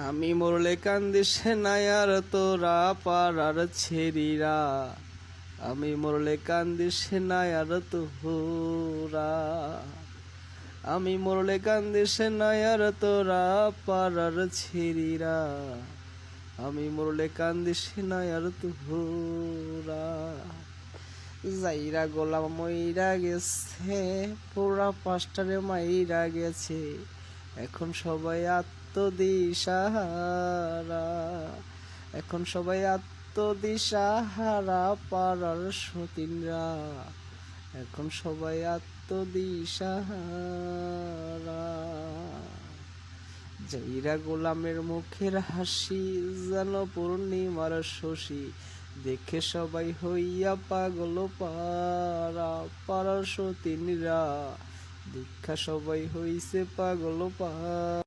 আমি মরলে কান্দিস নাই আর তোরা পাড়ার ছেড়িরা, আমি মরলে কান্দিস নাই আর তোরা, আমি মরলে কান্দিস নাই আর তোরা পাড়ার ছেড়িরা, আমি মরলে কান্দিস নাই আর তোরা। যাইরা গোলাম মইরা গেছে, পুরা পাঁচটারে মাইরা গেছে, এখন সবাই আত্মদিশাহারা, এখন সবাই আত্মদিশাহারা পাড়ার সতীনরা, এখন সবাই আত্মদিশাহারা। যাইরা গোলামের মুখের হাসি যেন পূর্ণিমার শশী, দেখে সবাই হইয়া পাগল পাড়া, পাড়ার সতীনরা, দীক্ষা সবাই হইছে পাগল পাড়া।